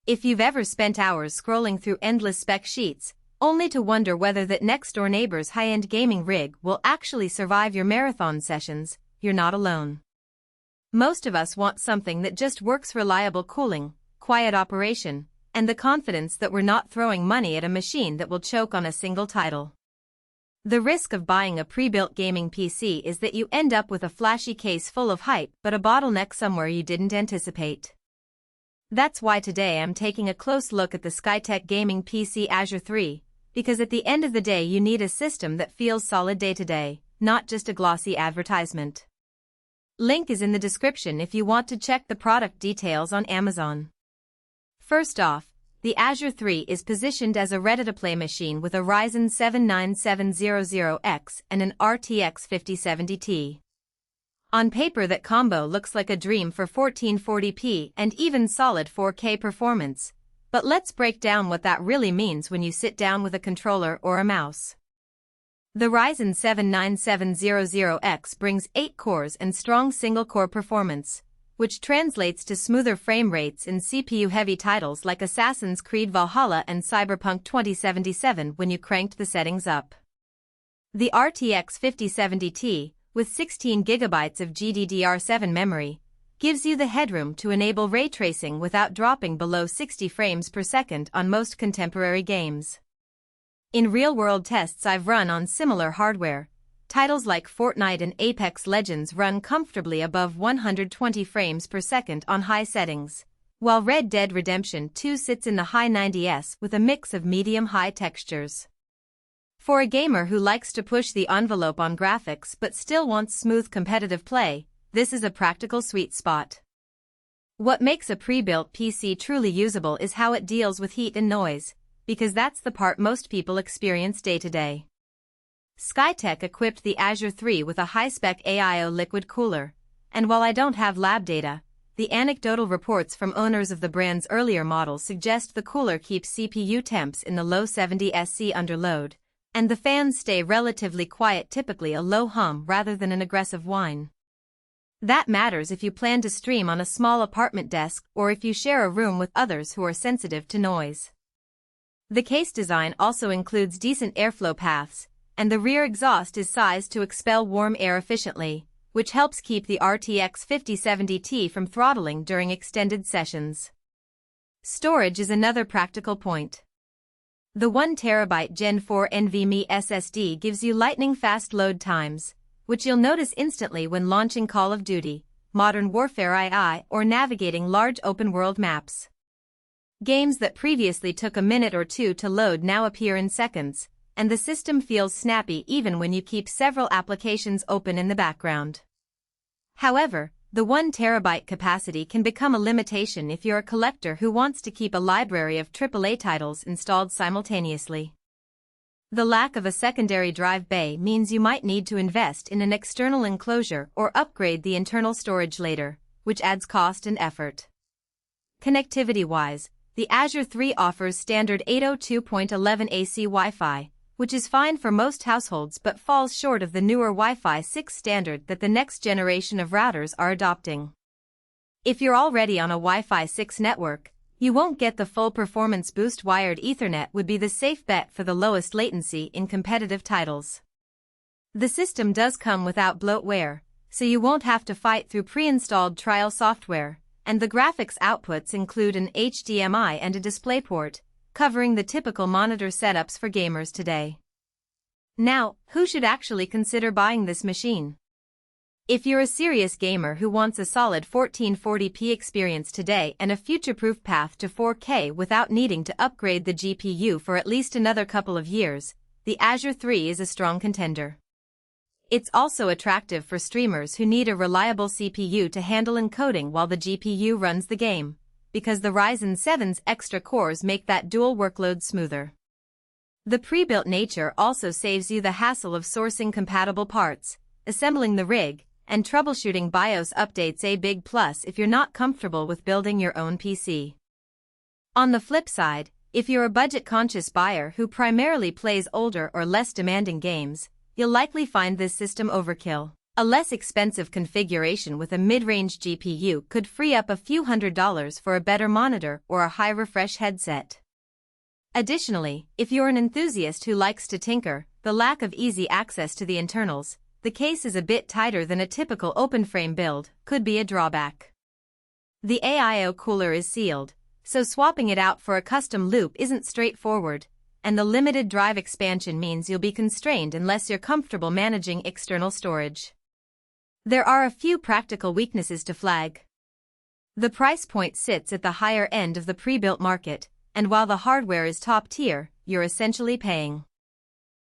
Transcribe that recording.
If you've ever spent hours scrolling through endless spec sheets, only to wonder whether that next-door neighbor's high-end gaming rig will actually survive your marathon sessions, you're not alone. Most of us want something that just works: reliable cooling, quiet operation, and the confidence that we're not throwing money at a machine that will choke on a single title. The risk of buying a pre-built gaming PC is that you end up with a flashy case full of hype but a bottleneck somewhere you didn't anticipate. That's why today I'm taking a close look at the Skytech gaming PC Azure 3, because at the end of the day you need a system that feels solid day to day, not just a glossy advertisement. Link is in the description if you want to check the product details on Amazon. First off, the Azure 3 is positioned as a ready-to-play machine with a Ryzen 7 9700X and an RTX 5070 Ti. On paper that combo looks like a dream for 1440p and even solid 4K performance, but let's break down what that really means when you sit down with a controller or a mouse. The Ryzen 7 9700X brings 8 cores and strong single-core performance, which translates to smoother frame rates in CPU-heavy titles like Assassin's Creed Valhalla and Cyberpunk 2077 when you cranked the settings up. The RTX 5070 Ti, with 16GB of GDDR7 memory, gives you the headroom to enable ray tracing without dropping below 60 frames per second on most contemporary games. In real-world tests I've run on similar hardware, titles like Fortnite and Apex Legends run comfortably above 120 frames per second on high settings, while Red Dead Redemption 2 sits in the high 90s with a mix of medium-high textures. For a gamer who likes to push the envelope on graphics but still wants smooth competitive play, this is a practical sweet spot. What makes a pre-built PC truly usable is how it deals with heat and noise, because that's the part most people experience day to day. Skytech equipped the Azure 3 with a high-spec AIO liquid cooler, and while I don't have lab data, the anecdotal reports from owners of the brand's earlier models suggest the cooler keeps CPU temps in the low 70s Celsius under load, and the fans stay relatively quiet, typically a low hum rather than an aggressive whine. That matters if you plan to stream on a small apartment desk or if you share a room with others who are sensitive to noise. The case design also includes decent airflow paths, and the rear exhaust is sized to expel warm air efficiently, which helps keep the RTX 5070 Ti from throttling during extended sessions. Storage is another practical point. The 1TB Gen4 NVMe SSD gives you lightning-fast load times, which you'll notice instantly when launching Call of Duty, Modern Warfare II, or navigating large open-world maps. Games that previously took a minute or two to load now appear in seconds, and the system feels snappy even when you keep several applications open in the background. However, the 1TB capacity can become a limitation if you're a collector who wants to keep a library of AAA titles installed simultaneously. The lack of a secondary drive bay means you might need to invest in an external enclosure or upgrade the internal storage later, which adds cost and effort. Connectivity-wise, the Azure 3 offers standard 802.11 AC Wi-Fi, which is fine for most households but falls short of the newer Wi-Fi 6 standard that the next generation of routers are adopting. If you're already on a Wi-Fi 6 network, you won't get the full performance boost. Wired Ethernet would be the safe bet for the lowest latency in competitive titles. The system does come without bloatware, so you won't have to fight through pre-installed trial software, and the graphics outputs include an HDMI and a DisplayPort, covering the typical monitor setups for gamers today. Now, who should actually consider buying this machine? If you're a serious gamer who wants a solid 1440p experience today and a future-proof path to 4K without needing to upgrade the GPU for at least another couple of years, the Azure 3 is a strong contender. It's also attractive for streamers who need a reliable CPU to handle encoding while the GPU runs the game, because the Ryzen 7's extra cores make that dual workload smoother. The pre-built nature also saves you the hassle of sourcing compatible parts, assembling the rig, and troubleshooting BIOS updates, a big plus if you're not comfortable with building your own PC. On the flip side, if you're a budget-conscious buyer who primarily plays older or less demanding games, you'll likely find this system overkill. A less expensive configuration with a mid-range GPU could free up a few $100s for a better monitor or a high-refresh headset. Additionally, if you're an enthusiast who likes to tinker, the lack of easy access to the internals, the case is a bit tighter than a typical open-frame build, could be a drawback. The AIO cooler is sealed, so swapping it out for a custom loop isn't straightforward, and the limited drive expansion means you'll be constrained unless you're comfortable managing external storage. There are a few practical weaknesses to flag. The price point sits at the higher end of the pre-built market, and while the hardware is top tier, you're essentially paying